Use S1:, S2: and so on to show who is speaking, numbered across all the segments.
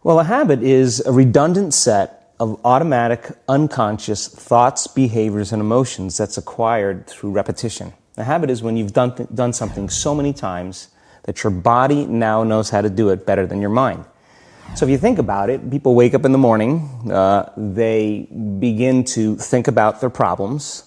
S1: Well, a habit is a redundant set of automatic, unconscious thoughts, behaviors, and emotions that's acquired through repetition. A habit is when you've done something so many times that your body now knows how to do it better than your mind. So if you think about it, people wake up in the morning, they begin to think about their problems.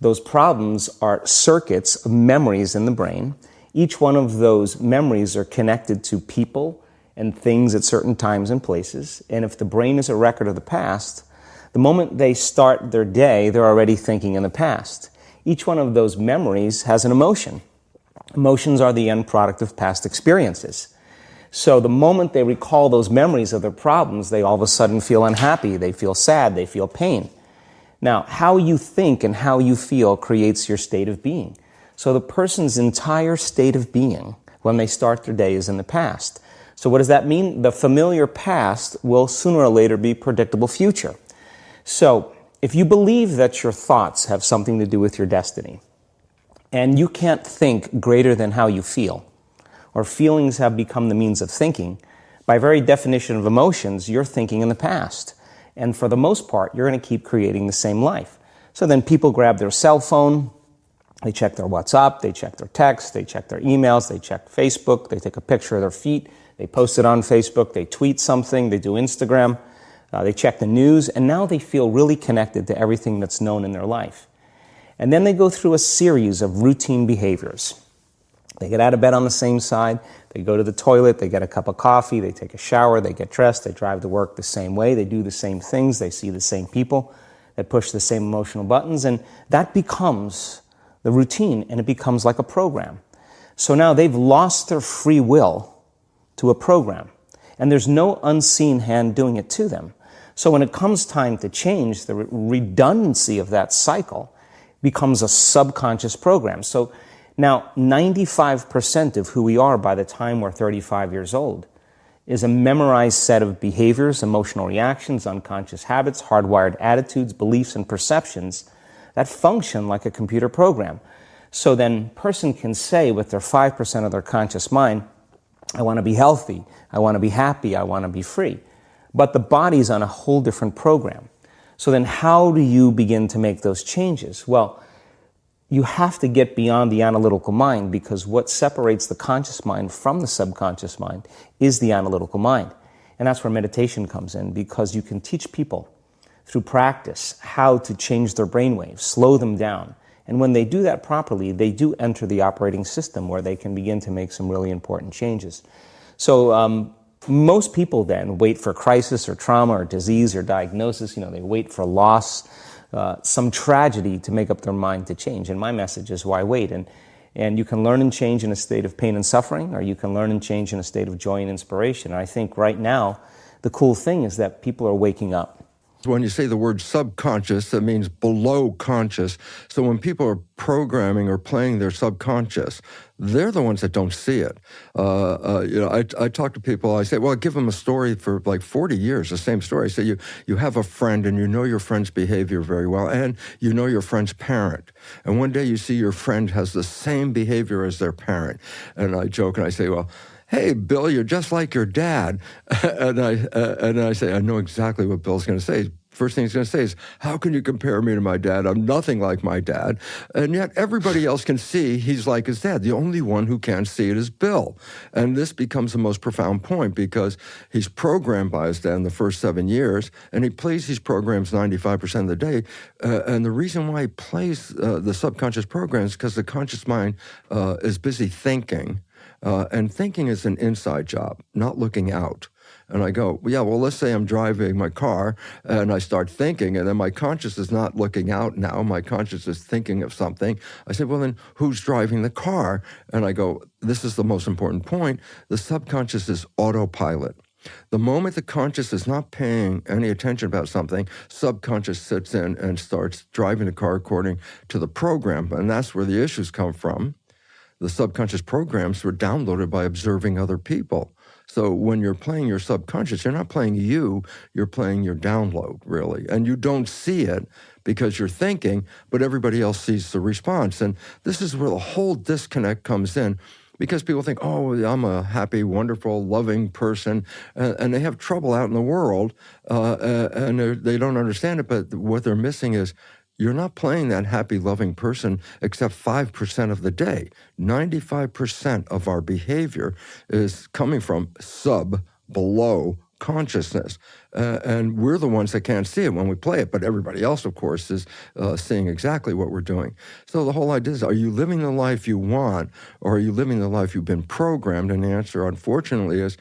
S1: Those problems are circuits of memories in the brain. Each one of those memories are connected to people and things at certain times and places. And if the brain is a record of the past, the moment they start their day, they're already thinking in the past. Each one of those memories has an emotion. Emotions are the end product of past experiences. So the moment they recall those memories of their problems, they all of a sudden feel unhappy, they feel sad, they feel pain. Now, how you think and how you feel creates your state of being. So the person's entire state of being when they start their day is in the past. So what does that mean? The familiar past will sooner or later be predictable future. So if you believe that your thoughts have something to do with your destiny, and you can't think greater than how you feel, or feelings have become the means of thinking, by very definition of emotions, you're thinking in the past. And for the most part, you're going to keep creating the same life. So then people grab their cell phone, they check their WhatsApp, they check their text, they check their emails, they check Facebook, they take a picture of their feet, they post it on Facebook, they tweet something, they do Instagram, they check the news, and now they feel really connected to everything that's known in their life. And then they go through a series of routine behaviors. They get out of bed on the same side, they go to the toilet, they get a cup of coffee, they take a shower, they get dressed, they drive to work the same way, they do the same things, they see the same people, they push the same emotional buttons, and that becomes the routine, and it becomes like a program. So now they've lost their free will to a program, and there's no unseen hand doing it to them. So when it comes time to change, the redundancy of that cycle becomes a subconscious program. So now 95% of who we are by the time we're 35 years old is a memorized set of behaviors, emotional reactions, unconscious habits, hardwired attitudes, beliefs, and perceptions that function like a computer program. So then a person can say with their 5% of their conscious mind, I want to be healthy, I want to be happy, I want to be free. But the body's on a whole different program. So then how do you begin to make those changes? Well, you have to get beyond the analytical mind, because what separates the conscious mind from the subconscious mind is the analytical mind. And that's where meditation comes in, because you can teach people through practice how to change their brainwaves, slow them down. And when they do that properly, they do enter the operating system where they can begin to make some really important changes. So most people then wait for crisis or trauma or disease or diagnosis. They wait for loss, some tragedy to make up their mind to change. And my message is, why wait? And you can learn and change in a state of pain and suffering, or you can learn and change in a state of joy and inspiration. And I think right now, the cool thing is that people are waking up.
S2: When you say the word subconscious, that means below conscious. So when people are programming or playing their subconscious, they're the ones that don't see it. I talk to people, I say, well, give them a story for like 40 years, the same story. I say, you have a friend and you know your friend's behavior very well, and you know your friend's parent. And one day you see your friend has the same behavior as their parent. And I joke and I say, well, hey, Bill, you're just like your dad. And I say, I know exactly what Bill's going to say. First thing he's going to say is, how can you compare me to my dad? I'm nothing like my dad. And yet everybody else can see he's like his dad. The only one who can't see it is Bill. And this becomes the most profound point, because he's programmed by his dad in the first 7 years, and he plays these programs 95% of the day. And the reason why he plays the subconscious programs is because the conscious mind is busy thinking. And thinking is an inside job, not looking out. And I go, well, let's say I'm driving my car and I start thinking, and then my conscious is not looking out now. My conscious is thinking of something. I say, well, then who's driving the car? And I go, this is the most important point. The subconscious is autopilot. The moment the conscious is not paying any attention about something, subconscious sits in and starts driving the car according to the program. And that's where the issues come from. The subconscious programs were downloaded by observing other people. So when you're playing your subconscious, you're not playing you're playing your download, really. And you don't see it because you're thinking, but everybody else sees the response. And this is where the whole disconnect comes in. because people think, oh, I'm a happy, wonderful, loving person, and they have trouble out in the world, and they don't understand it, but what they're missing is you're not playing that happy, loving person except 5% of the day. 95% of our behavior is coming from below consciousness. And we're the ones that can't see it when we play it, but everybody else, of course, is seeing exactly what we're doing. So the whole idea is, are you living the life you want, or are you living the life you've been programmed? And the answer, unfortunately, is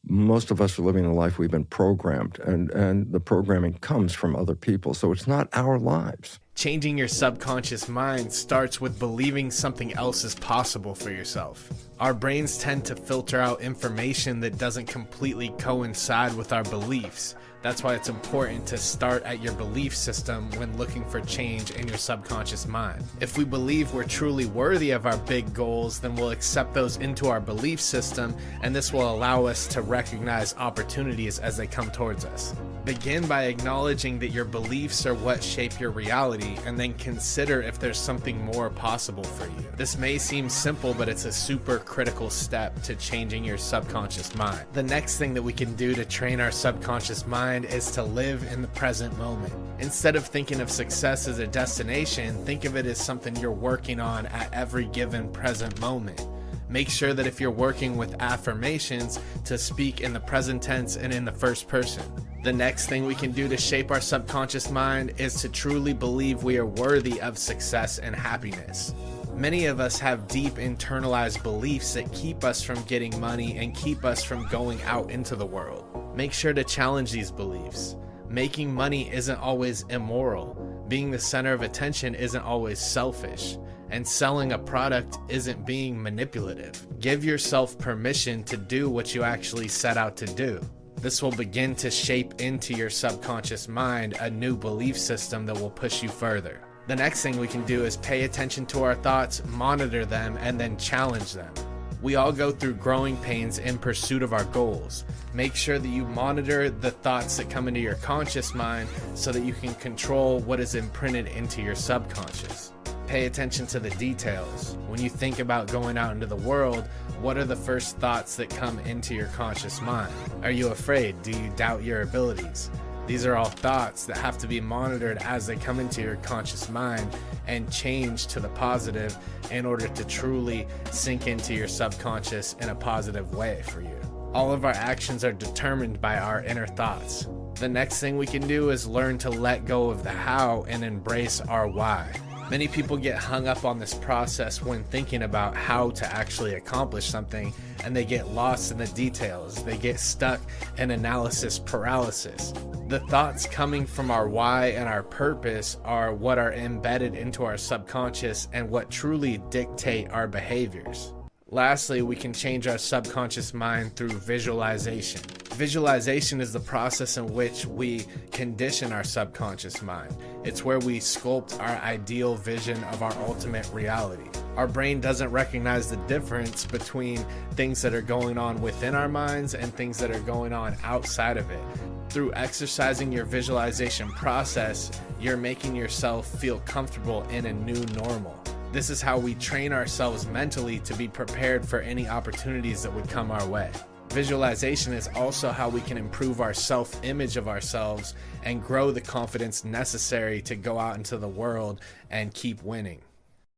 S2: most of us are living the life we've been programmed, and the programming comes from other people. So it's not our lives.
S3: Changing your subconscious mind starts with believing something else is possible for yourself. Our brains tend to filter out information that doesn't completely coincide with our beliefs. That's why it's important to start at your belief system when looking for change in your subconscious mind. If we believe we're truly worthy of our big goals, then we'll accept those into our belief system, and this will allow us to recognize opportunities as they come towards us. Begin by acknowledging that your beliefs are what shape your reality, and then consider if there's something more possible for you. This may seem simple, but it's a super critical step to changing your subconscious mind. The next thing that we can do to train our subconscious mind is to live in the present moment. Instead of thinking of success as a destination, think of it as something you're working on at every given present moment. Make sure that if you're working with affirmations, to speak in the present tense and in the first person. The next thing we can do to shape our subconscious mind is to truly believe we are worthy of success and happiness. Many of us have deep internalized beliefs that keep us from getting money and keep us from going out into the world. Make sure to challenge these beliefs. Making money isn't always immoral. Being the center of attention isn't always selfish. And selling a product isn't being manipulative. Give yourself permission to do what you actually set out to do. This will begin to shape into your subconscious mind a new belief system that will push you further. The next thing we can do is pay attention to our thoughts, monitor them, and then challenge them. We all go through growing pains in pursuit of our goals. Make sure that you monitor the thoughts that come into your conscious mind so that you can control what is imprinted into your subconscious. Pay attention to the details. When you think about going out into the world, what are the first thoughts that come into your conscious mind? Are you afraid? Do you doubt your abilities? These are all thoughts that have to be monitored as they come into your conscious mind and change to the positive in order to truly sink into your subconscious in a positive way for you. All of our actions are determined by our inner thoughts. The next thing we can do is learn to let go of the how and embrace our why. Many people get hung up on this process when thinking about how to actually accomplish something, and they get lost in the details. They get stuck in analysis paralysis. The thoughts coming from our why and our purpose are what are embedded into our subconscious and what truly dictate our behaviors. Lastly, we can change our subconscious mind through visualization. Visualization is the process in which we condition our subconscious mind. It's where we sculpt our ideal vision of our ultimate reality. Our brain doesn't recognize the difference between things that are going on within our minds and things that are going on outside of it. Through exercising your visualization process, you're making yourself feel comfortable in a new normal. This is how we train ourselves mentally to be prepared for any opportunities that would come our way. Visualization is also how we can improve our self-image of ourselves and grow the confidence necessary to go out into the world and keep winning.